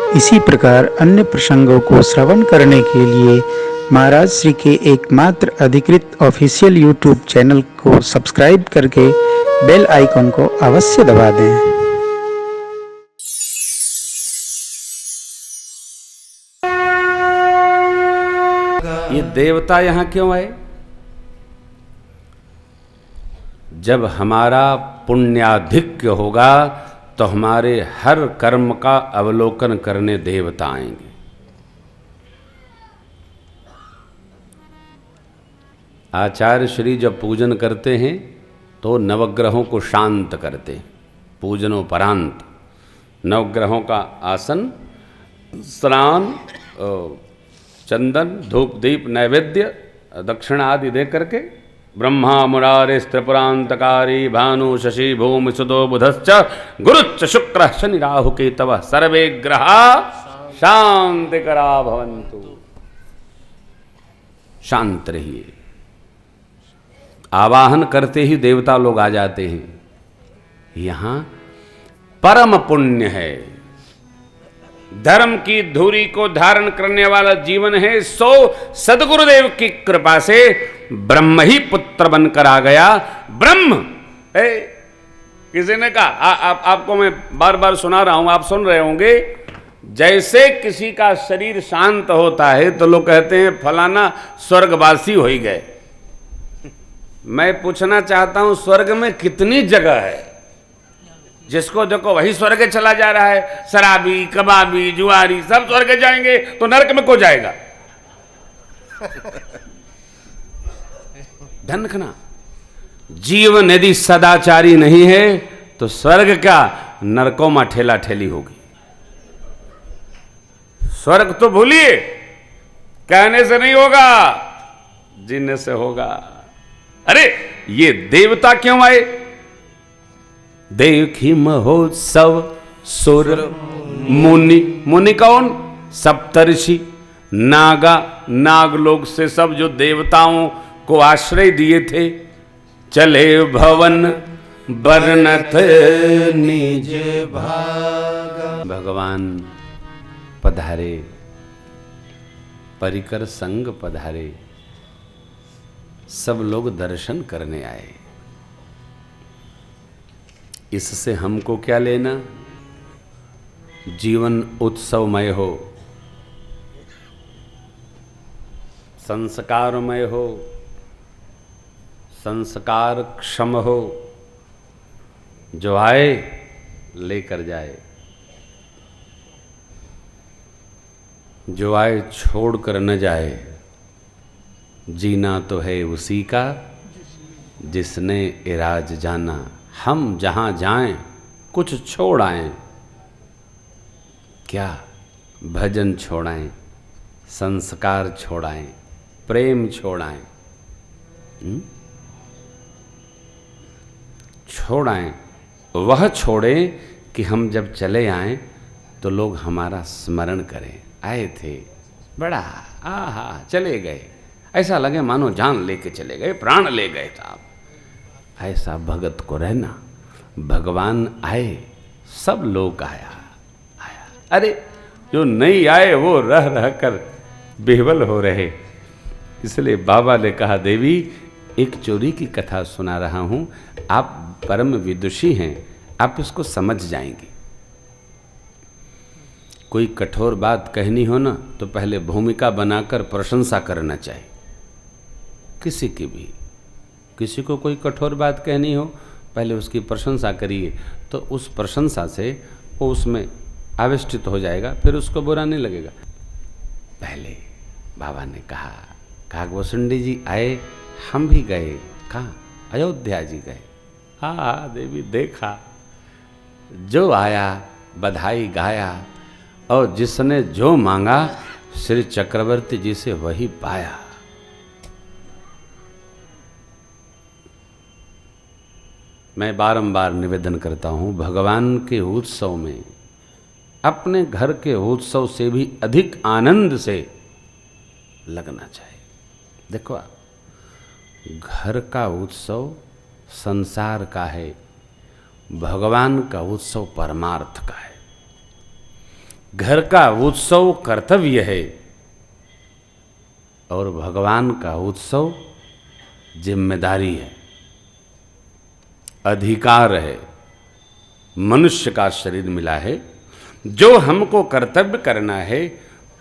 इसी प्रकार अन्य प्रसंगों को श्रवण करने के लिए महाराज श्री के एकमात्र अधिकृत ऑफिशियल यूट्यूब चैनल को सब्सक्राइब करके बेल आइकन को अवश्य दबा दें। ये देवता यहां क्यों आए? जब हमारा पुण्याधिक्य होगा तो हमारे हर कर्म का अवलोकन करने देवता आएंगे। आचार्य श्री जब पूजन करते हैं तो नवग्रहों को शांत करते हैं। पूजनोपरांत नवग्रहों का आसन, स्नान, चंदन, धूप, दीप, नैवेद्य, दक्षिणा आदि दे करके ब्रह्मा मुरारे त्रिपुरांतकारी भानु शशि भूमि सुदो बुधश्च गुरुच्च शुक्र शनि राहु केतव सर्वे ग्रहा शांतिकरा भवन्तु। शांत रहिए। आवाहन करते ही देवता लोग आ जाते हैं। यहां परम पुण्य है। धर्म की धुरी को धारण करने वाला जीवन है। सो सदगुरुदेव की कृपा से ब्रह्म ही पुत्र बनकर आ गया। ब्रह्म किसी ने कहा, आपको मैं बार बार सुना रहा हूं, आप सुन रहे होंगे, जैसे किसी का शरीर शांत होता है तो लोग कहते हैं फलाना स्वर्गवासी हो ही गए। मैं पूछना चाहता हूं, स्वर्ग में कितनी जगह है? जिसको देखो वही स्वर्ग चला जा रहा है। शराबी, कबाबी, जुआरी सब स्वर्ग जाएंगे तो नरक में को जाएगा? ध्यान रखना, जीवन यदि सदाचारी नहीं है तो स्वर्ग क्या नरकों में ठेला ठेली होगी। स्वर्ग तो भूलिए, कहने से नहीं होगा, जीने से होगा। अरे ये देवता क्यों आए? देखी महोत्सव सुर मुनि, मुनि कौन? सप्तर्षि, नागा, नागलोक से सब जो देवताओं को आश्रय दिए थे, चले भवन बरनत निज भागा। भगवान पधारे, परिकर संग पधारे, सब लोग दर्शन करने आए। इससे हमको क्या लेना? जीवन उत्सवमय हो, संस्कारमय हो, संस्कार क्षम हो। जो आए लेकर जाए, जो आए छोड़कर न जाए। जीना तो है उसी का जिसने इराज जाना। हम जहाँ जाएं कुछ छोड़ आएं। क्या? भजन छोड़ाएं, संस्कार छोड़ाएं, प्रेम छोड़ाएं, छोड़ाएं। वह छोड़ें कि हम जब चले आएं तो लोग हमारा स्मरण करें। आए थे, बड़ा आहा, चले गए, ऐसा लगे मानो जान लेके चले गए, प्राण ले गए साहब। ऐसा भगत को रहना। भगवान आए, सब लोग आया। अरे जो नहीं आए वो रह रह कर बेहवल हो रहे। इसलिए बाबा ने कहा, देवी एक चोरी की कथा सुना रहा हूं, आप परम विदुषी हैं, आप इसको समझ जाएंगे। कोई कठोर बात कहनी हो ना तो पहले भूमिका बनाकर प्रशंसा करना चाहिए। किसी की भी, किसी को कोई कठोर बात कहनी हो पहले उसकी प्रशंसा करिए, तो उस प्रशंसा से वो उसमें आविष्टित हो जाएगा, फिर उसको बुरा नहीं लगेगा। पहले बाबा ने कहा, कागभूषुंडी जी आए, हम भी गए। कहाँ? अयोध्या जी गए। हाँ देवी, देखा जो आया बधाई गाया, और जिसने जो मांगा श्री चक्रवर्ती जी से वही पाया। मैं बारंबार निवेदन करता हूँ, भगवान के उत्सव में अपने घर के उत्सव से भी अधिक आनंद से लगना चाहिए। देखो, घर का उत्सव संसार का है, भगवान का उत्सव परमार्थ का है। घर का उत्सव कर्तव्य है और भगवान का उत्सव जिम्मेदारी है, अधिकार है। मनुष्य का शरीर मिला है, जो हमको कर्तव्य करना है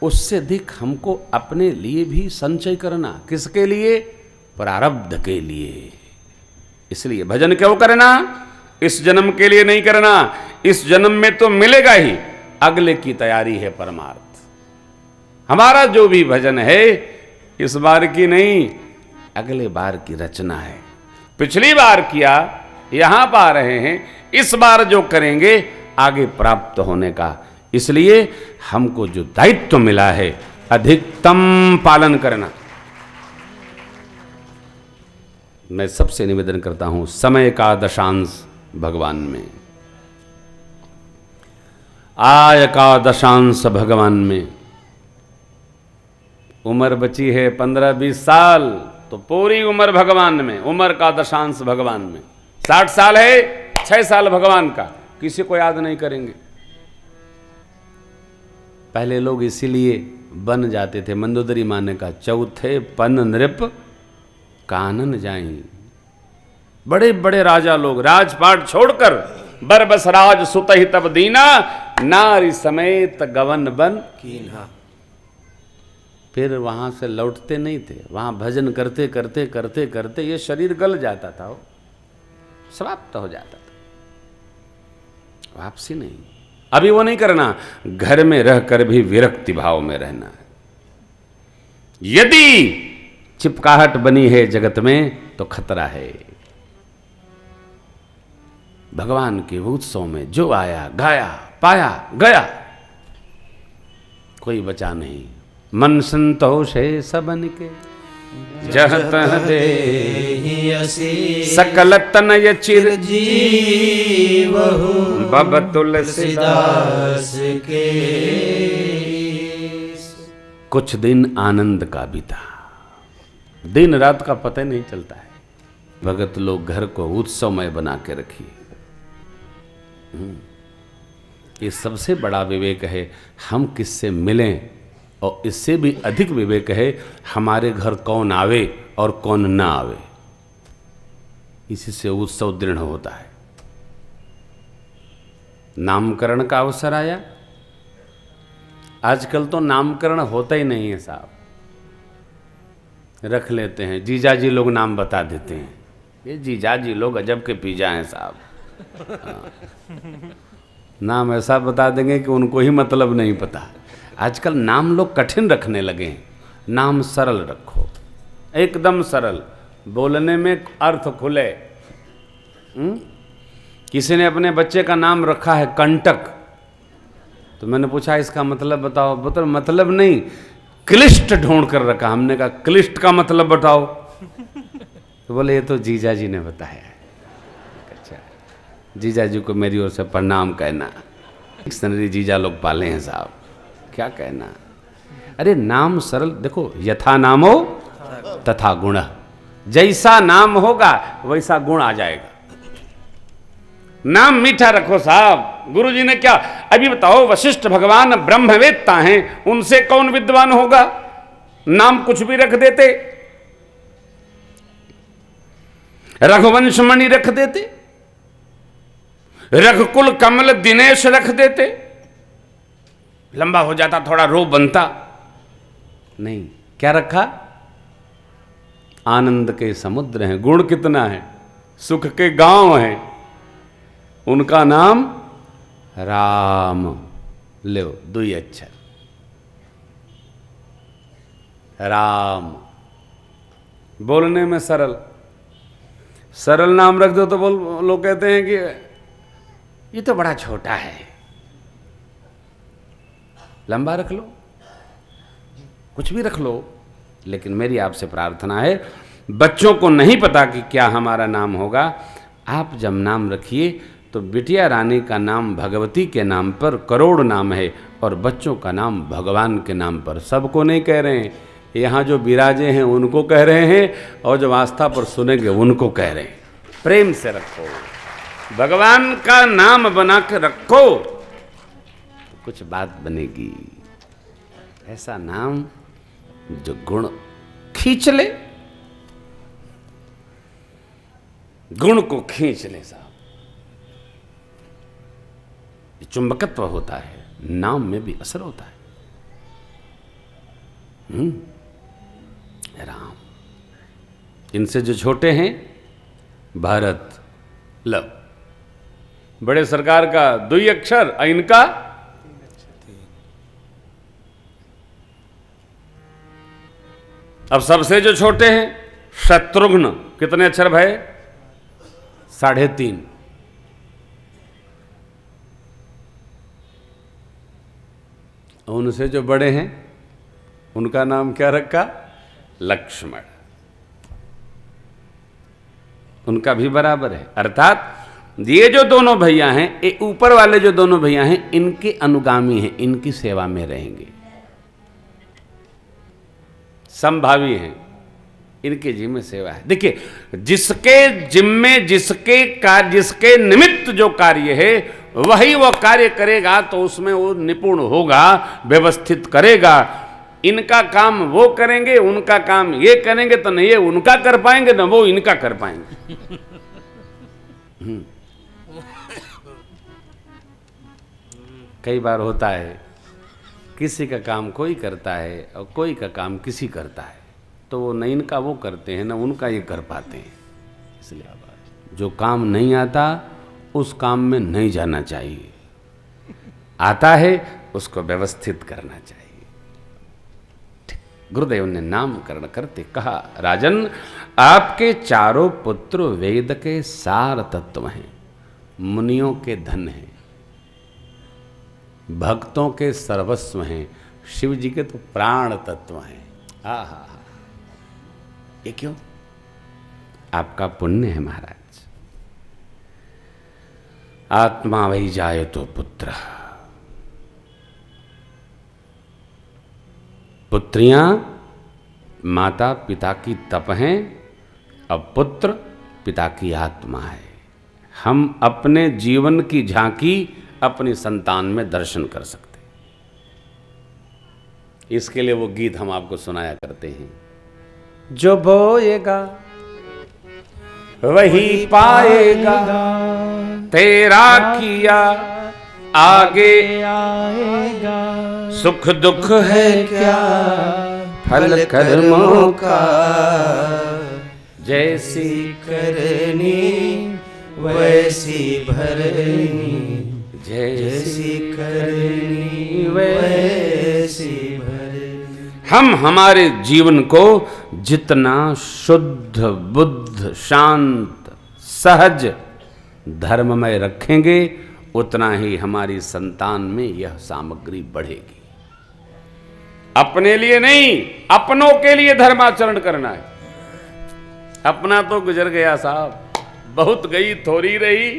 उससे अधिक हमको अपने लिए भी संचय करना। किसके लिए? प्रारब्ध के लिए। इसलिए भजन क्यों करना? इस जन्म के लिए नहीं करना, इस जन्म में तो मिलेगा ही, अगले की तैयारी है परमार्थ। हमारा जो भी भजन है इस बार की नहीं, अगले बार की रचना है। पिछली बार किया, यहां पा रहे हैं, इस बार जो करेंगे आगे प्राप्त होने का। इसलिए हमको जो दायित्व मिला है अधिकतम पालन करना। मैं सबसे निवेदन करता हूं, समय का दशांश भगवान में, आय का दशांश भगवान में। उम्र बची है 15-20 साल, तो पूरी उम्र भगवान में, उम्र का दशांश भगवान में। 60 साल है, 6 साल भगवान का, किसी को याद नहीं करेंगे। पहले लोग इसीलिए बन जाते थे, मंदोदरी माँ ने कहा, चौथे पन नृप कानन जाई। बड़े बड़े राजा लोग राजपाट छोड़कर बरबस राज सुत ही तब दीना, नारी समेत गवन बन कीन्हा। फिर वहां से लौटते नहीं थे, वहां भजन करते करते करते करते ये शरीर गल जाता था, वो समाप्त हो जाता था, वापसी नहीं। अभी वो नहीं करना, घर में रहकर भी विरक्ति भाव में रहना है। यदि चिपकाहट बनी है जगत में तो खतरा है। भगवान के उत्सव में जो आया, गाया, पाया, गया, कोई बचा नहीं। मन संतोष है सबन के, जह तह दे सकल तनय चिर जीवहु, बब तुलसीदास के। कुछ दिन आनंद का बीता, दिन रात का पता नहीं चलता है। भगत लोग घर को उत्सवमय बना के रखिए। ये सबसे बड़ा विवेक है, हम किससे मिलें, और इससे भी अधिक विवेक है हमारे घर कौन आवे और कौन ना आवे। इसी से उत्सव दृढ़ होता है। नामकरण का अवसर आया, आजकल तो नामकरण होता ही नहीं है साहब। रख लेते हैं, जीजाजी लोग नाम बता देते हैं। ये जीजाजी लोग अजब के पीजा हैं साहब। नाम ऐसा बता देंगे कि उनको ही मतलब नहीं पता। आजकल नाम लोग कठिन रखने लगे हैं। नाम सरल रखो, एकदम सरल, बोलने में अर्थ खुले। किसी ने अपने बच्चे का नाम रखा है कंटक, तो मैंने पूछा इसका मतलब बताओ। मतलब नहीं, क्लिष्ट ढूंढ कर रखा। हमने कहा क्लिष्ट का मतलब बताओ, तो बोले ये तो जीजा जी ने बताया है। अच्छा, जीजा जी को मेरी ओर से प्रणाम कहना। डिक्शनरी जीजा लोग पाले हैं साहब, क्या कहना। अरे नाम सरल, देखो यथा नामो तथा गुण, जैसा नाम होगा वैसा गुण आ जाएगा। नाम मीठा रखो साहब। गुरु जी ने क्या, अभी बताओ, वशिष्ठ भगवान ब्रह्मवेत्ता हैं, उनसे कौन विद्वान होगा? नाम कुछ भी रख देते, रघुवंश मणि रख देते, रघुकुल कमल दिनेश रख देते, लंबा हो जाता, थोड़ा रो बनता। नहीं, क्या रखा? आनंद के समुद्र हैं, गुण कितना है, सुख के गांव हैं, उनका नाम राम। ले 2 अक्षर, राम। बोलने में सरल, सरल नाम रख दो तो लोग कहते हैं कि ये तो बड़ा छोटा है। लंबा रख लो, कुछ भी रख लो, लेकिन मेरी आपसे प्रार्थना है, बच्चों को नहीं पता कि क्या हमारा नाम होगा। आप जब नाम रखिए तो बिटिया रानी का नाम भगवती के नाम पर करोड़ नाम है, और बच्चों का नाम भगवान के नाम पर। सबको नहीं कह रहे हैं, यहाँ जो विराजे हैं उनको कह रहे हैं, और जो आस्था पर सुनेंगे उनको कह रहे हैं। प्रेम से रखो, भगवान का नाम बना के रखो, कुछ बात बनेगी। ऐसा नाम जो गुण खींच ले, गुण को खींच ले साहब। चुंबकत्व होता है, नाम में भी असर होता है। राम, इनसे जो छोटे हैं भारत, लव, बड़े सरकार का 2 अक्षर, इनका अब सबसे जो छोटे हैं शत्रुघ्न, कितने अक्षर भय? 3.5। उनसे जो बड़े हैं उनका नाम क्या रखा? लक्ष्मण। उनका भी बराबर है। अर्थात ये जो दोनों भैया हैं, ये ऊपर वाले जो दोनों भैया हैं, इनके अनुगामी हैं, इनकी सेवा में रहेंगे, संभावी हैं, इनके जिम्मे सेवा है। देखिए, जिसके जिम्मे, जिसके निमित्त जो कार्य है वही वो कार्य करेगा, तो उसमें वो निपुण होगा, व्यवस्थित करेगा। इनका काम वो करेंगे, उनका काम ये करेंगे, तो नहीं ये उनका कर पाएंगे, ना वो इनका कर पाएंगे। कई बार होता है किसी का काम कोई करता है और कोई का काम किसी करता है, तो वो न इनका वो करते हैं, न उनका ये कर पाते हैं। इसलिए जो काम नहीं आता उस काम में नहीं जाना चाहिए, आता है उसको व्यवस्थित करना चाहिए। गुरुदेव ने नामकरण करते कहा, राजन, आपके चारों पुत्र वेद के सार तत्व हैं, मुनियों के धन हैं, भक्तों के सर्वस्व हैं, शिव जी के तो प्राण तत्व हैं। आहा, ये क्यों? आपका पुण्य है महाराज। आत्मा वही जाए तो पुत्र, पुत्रियां माता पिता की तप हैं, अब पुत्र पिता की आत्मा है। हम अपने जीवन की झांकी अपनी संतान में दर्शन कर सकते। इसके लिए वो गीत हम आपको सुनाया करते हैं, जो बोएगा वही पाएगा, तेरा किया आगे आएगा, सुख दुख है क्या फल कर्मों का, जैसी करनी वैसी भरनी, जैसी करनी वैसी भरनी। हम हमारे जीवन को जितना शुद्ध, बुद्ध, शांत, सहज, धर्ममय रखेंगे, उतना ही हमारी संतान में यह सामग्री बढ़ेगी। अपने लिए नहीं, अपनों के लिए धर्माचरण करना है। अपना तो गुजर गया साहब, बहुत गई थोड़ी रही,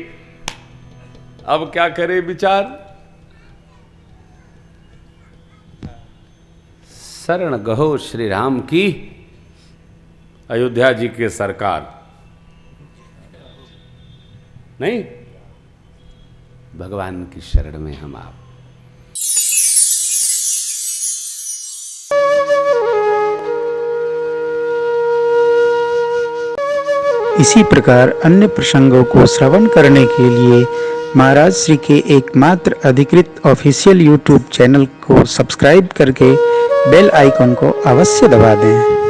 अब क्या करे विचार। शरण गहो श्री राम की, अयोध्या जी के सरकार नहीं, भगवान की शरण में हम आप। इसी प्रकार अन्य प्रसंगों को श्रवण करने के लिए महाराज श्री के एकमात्र अधिकृत ऑफिशियल यूट्यूब चैनल को सब्सक्राइब करके बेल आइकन को अवश्य दबा दें।